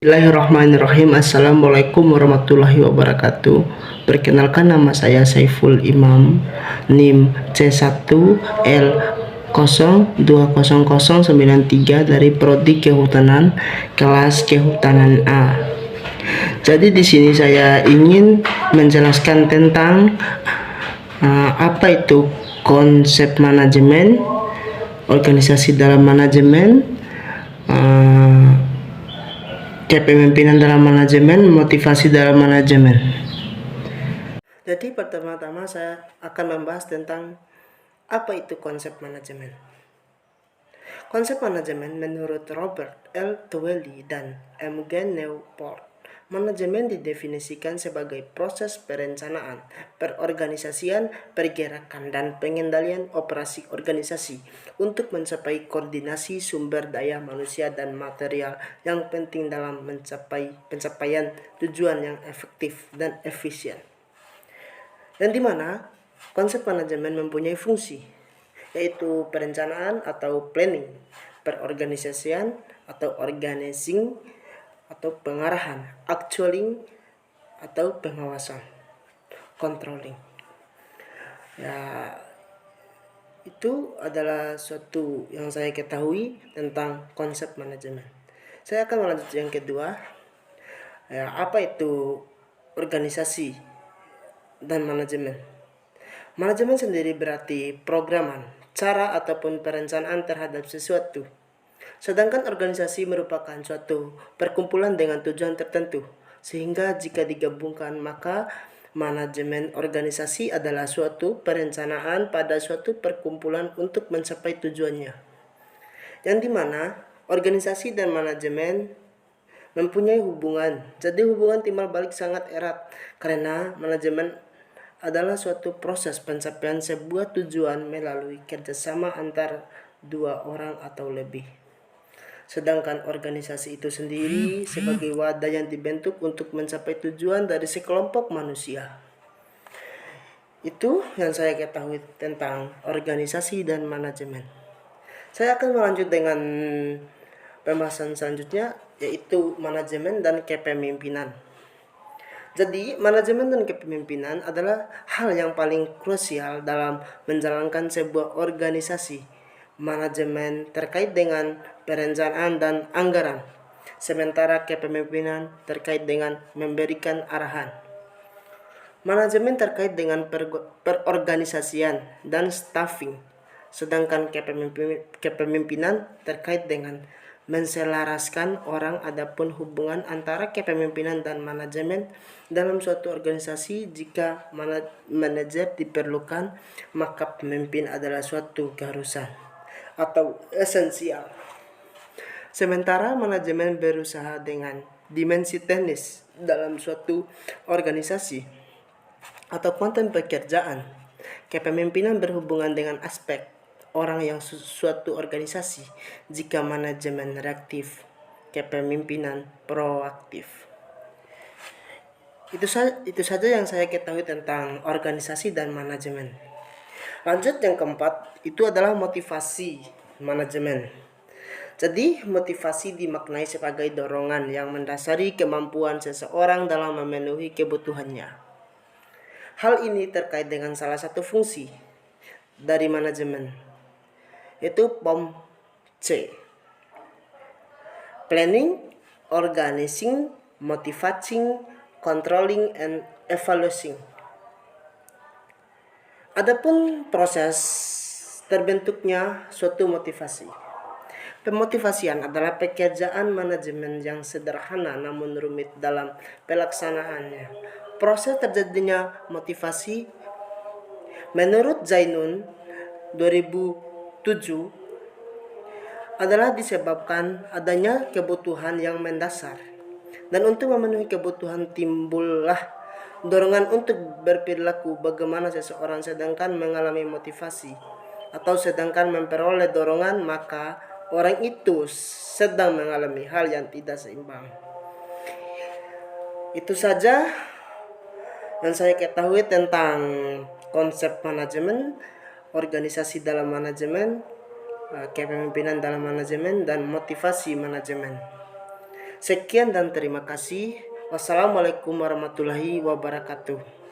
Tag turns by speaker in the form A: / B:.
A: Bismillahirrahmanirrahim. Assalamualaikum warahmatullahi wabarakatuh. Perkenalkan, nama saya Saiful Imam, NIM C1L020093 dari Prodi Kehutanan, kelas Kehutanan A. Jadi di sini saya ingin menjelaskan tentang apa itu konsep manajemen, organisasi dalam manajemen, kepemimpinan dalam manajemen, motivasi dalam manajemen. Jadi pertama-tama saya akan membahas tentang apa itu konsep manajemen. Konsep manajemen menurut Robert L. Tweley dan M. Gen Newport, manajemen didefinisikan sebagai proses perencanaan, perorganisasian, pergerakan, dan pengendalian operasi organisasi untuk mencapai koordinasi sumber daya manusia dan material yang penting dalam mencapai pencapaian tujuan yang efektif dan efisien. Dan di mana konsep manajemen mempunyai fungsi, yaitu perencanaan atau planning, perorganisasian atau organizing, atau pengarahan, actualing atau pengawasan, controlling. Ya, itu adalah suatu yang saya ketahui tentang konsep manajemen. Saya akan melanjutkan yang kedua. Apa itu organisasi dan manajemen? Manajemen sendiri berarti programan, cara ataupun perencanaan terhadap sesuatu. Sedangkan organisasi merupakan suatu perkumpulan dengan tujuan tertentu, sehingga jika digabungkan maka manajemen organisasi adalah suatu perencanaan pada suatu perkumpulan untuk mencapai tujuannya. Yang dimana organisasi dan manajemen mempunyai hubungan. Jadi hubungan timbal balik sangat erat, karena manajemen adalah suatu proses pencapaian sebuah tujuan melalui kerjasama antar dua orang atau lebih. Sedangkan organisasi itu sendiri sebagai wadah yang dibentuk untuk mencapai tujuan dari sekelompok manusia. Itu yang saya ketahui tentang organisasi dan manajemen. Saya akan melanjut dengan pembahasan selanjutnya, yaitu manajemen dan kepemimpinan. Jadi, manajemen dan kepemimpinan adalah hal yang paling krusial dalam menjalankan sebuah organisasi. Manajemen terkait dengan perencanaan dan anggaran, sementara kepemimpinan terkait dengan memberikan arahan. Manajemen terkait dengan perorganisasian dan staffing, sedangkan kepemimpinan terkait dengan menselaraskan orang. Adapun hubungan antara kepemimpinan dan manajemen dalam suatu organisasi, jika manajer diperlukan, maka pemimpin adalah suatu keharusan atau esensial. Sementara manajemen berusaha dengan dimensi teknis dalam suatu organisasi atau konten pekerjaan. Kepemimpinan berhubungan dengan aspek orang yang suatu organisasi. Jika manajemen reaktif, kepemimpinan proaktif. Itu saja yang saya ketahui tentang organisasi dan manajemen. Lanjut yang keempat, itu adalah motivasi manajemen. Jadi, motivasi dimaknai sebagai dorongan yang mendasari kemampuan seseorang dalam memenuhi kebutuhannya. Hal ini terkait dengan salah satu fungsi dari manajemen, yaitu POM C. Planning, organizing, motivating, controlling, and evaluating. Adapun proses terbentuknya suatu motivasi. Pemotivasian adalah pekerjaan manajemen yang sederhana namun rumit dalam pelaksanaannya. Proses terjadinya motivasi menurut Zainun 2007 adalah disebabkan adanya kebutuhan yang mendasar, dan untuk memenuhi kebutuhan timbullah dorongan untuk berperilaku bagaimana seseorang. Sedangkan mengalami motivasi atau sedangkan memperoleh dorongan, maka orang itu sedang mengalami hal yang tidak seimbang. Itu saja yang saya ketahui tentang konsep manajemen, organisasi dalam manajemen, kepemimpinan dalam manajemen, dan motivasi manajemen. Sekian dan terima kasih. Wassalamualaikum warahmatullahi wabarakatuh.